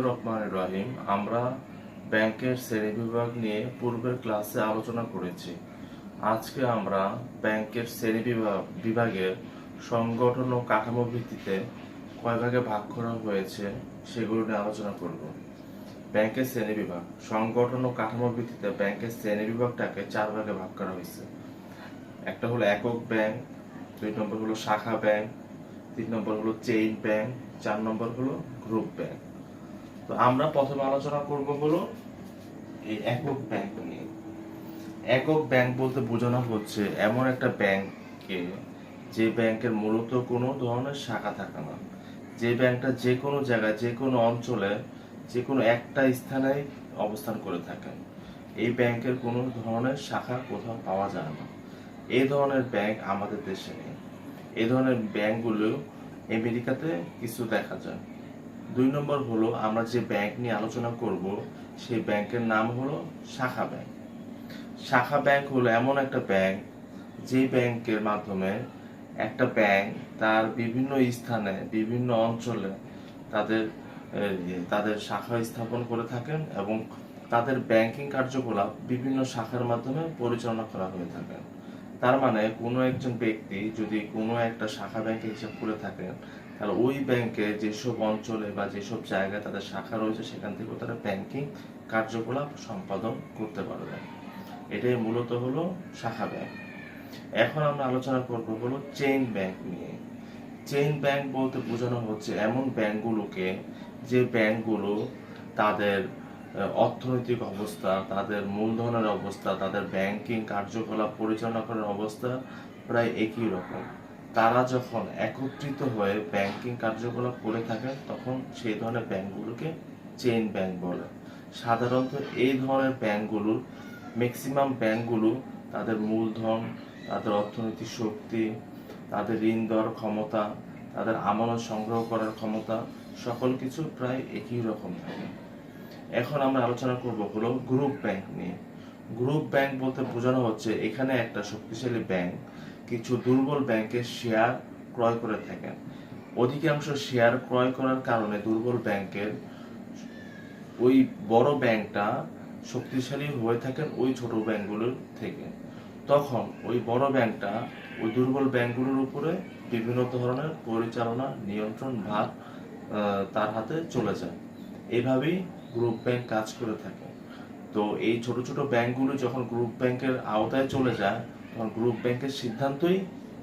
রহমানির রহিম। আমরা ব্যাংকের শ্রেণীবিভাগ নিয়ে পূর্বের ক্লাসে আলোচনা করেছি। আজকে আমরা ব্যাংকের বিভাগের সংগঠন ও কাঠামো ভিত্তিতে কয় ভাগে ভাগ করা হয়েছে সেগুলো নিয়ে আলোচনা করব। ব্যাংকের শ্রেণীবিভাগ সংগঠন ও কাঠামো ভিত্তিতে ব্যাংকের শ্রেণীবিভাগটাকে 4 ভাগে ভাগ করা হয়েছে। একটা হলো একক ব্যাংক, 2 নম্বর হলো শাখা ব্যাংক, 3 নম্বর হলো চেইন ব্যাংক, 4 নম্বর হলো গ্রুপ ব্যাংক। তো আমরা প্রথমে আলোচনা করব হলো এই একক ব্যাংক নিয়ে। একক ব্যাংক বলতে বোঝানো হচ্ছে এমন একটা ব্যাংককে যে ব্যাংকের মূলত কোনো ধরনের শাখা থাকে না, যে ব্যাংকটা যে কোনো জায়গায় যে কোনো অঞ্চলে যে কোনো একটা স্থানে অবস্থান করে থাকে। এই ব্যাংকের কোনো ধরনের শাখা কোথাও পাওয়া যায় না। এই ধরনের ব্যাংক আমাদের দেশে নেই। এই ধরনের ব্যাংকগুলো আমেরিকাতে কিছু দেখা যায়। 2 নম্বর হলো আমরা যে ব্যাংক নিয়ে আলোচনা করব সেই ব্যাংকের নাম হলো শাখা ব্যাংক। শাখা ব্যাংক হলো এমন একটা ব্যাংক যে ব্যাংকের মাধ্যমে একটা ব্যাংক তার বিভিন্ন স্থানে বিভিন্ন অঞ্চলে তাদের তাদের শাখা স্থাপন করে থাকেন এবং তাদের ব্যাংকিং কার্যকলাপ বিভিন্ন শাখার মাধ্যমে পরিচালনা করা হয়ে থাকে। তার মানে কোনো একজন ব্যক্তি যদি কোনো একটা শাখা ব্যাংকে হিসাব করে থাকেন, তাহলে ওই ব্যাংকে যেসব অঞ্চলে বা যেসব জায়গায় তাদের শাখা রয়েছে সেখান থেকে তারা ব্যাংকিং কার্যকলাপ সম্পাদন করতে পারবে। এটাই মূলত হলো শাখা ব্যাংক। এখন আমরা আলোচনা করব হলো চেইন ব্যাংক নিয়ে। চেইন ব্যাংক বলতে বোঝানো হচ্ছে এমন ব্যাংকগুলোকে যে ব্যাংকগুলো তাদের অর্থনৈতিক অবস্থা, তাদের মূলধনের অবস্থা, তাদের ব্যাংকিং কার্যকলাপ পরিচালনা করার অবস্থা প্রায় একই রকম। তারা যখন একত্রিত হয়ে ব্যাংকিং কার্যকলাপ করে থাকেন তখন সেই ধরনের ব্যাংকগুলোকে চেইন ব্যাংক বলে। সাধারণত এই ধরনের ব্যাংকগুলোর ম্যাক্সিমাম ব্যাংকগুলো তাদের মূলধন, তাদের অর্থনৈতিক শক্তি, তাদের ঋণ দেওয়ার ক্ষমতা, তাদের আমানত সংগ্রহ করার ক্ষমতা সকল কিছু প্রায় একই রকম থাকে। এখন আমরা আলোচনা করব হলো গ্রুপ ব্যাংক নিয়ে। গ্রুপ ব্যাংক বলতে বোঝানো হচ্ছে এখানে একটা শক্তিশালী ব্যাংক কিছু দুর্বল ব্যাংকের শেয়ার ক্রয় করে থাকেন। অধিকাংশ শেয়ার ক্রয় করার কারণে দুর্বল ব্যাংকের ওই বড় ব্যাংকটা শক্তিশালী হয়ে থাকেন ওই ছোট ব্যাংকগুলোর থেকে। তখন ওই বড় ব্যাংকটা ওই দুর্বল ব্যাংকগুলোর উপরে বিভিন্ন ধরনের পরিচালনা নিয়ন্ত্রণ ভার তার হাতে চলে যায়। এইভাবেই গ্রুপ ব্যাংক কাজ করে থাকে। তো এই ছোট ছোট ব্যাংকগুলো যখন গ্রুপ ব্যাংকের আওতায় চলে যায় তখন গ্রুপ ব্যাংকের সিদ্ধান্তই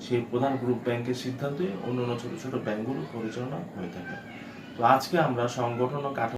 সেই প্রধান গ্রুপ ব্যাংকের সিদ্ধান্তই অন্য ছোট ছোট ব্যাংকগুলো পরিচালনা হয়ে থাকে। তো আজকে আমরা সংগঠন ও কাঠামো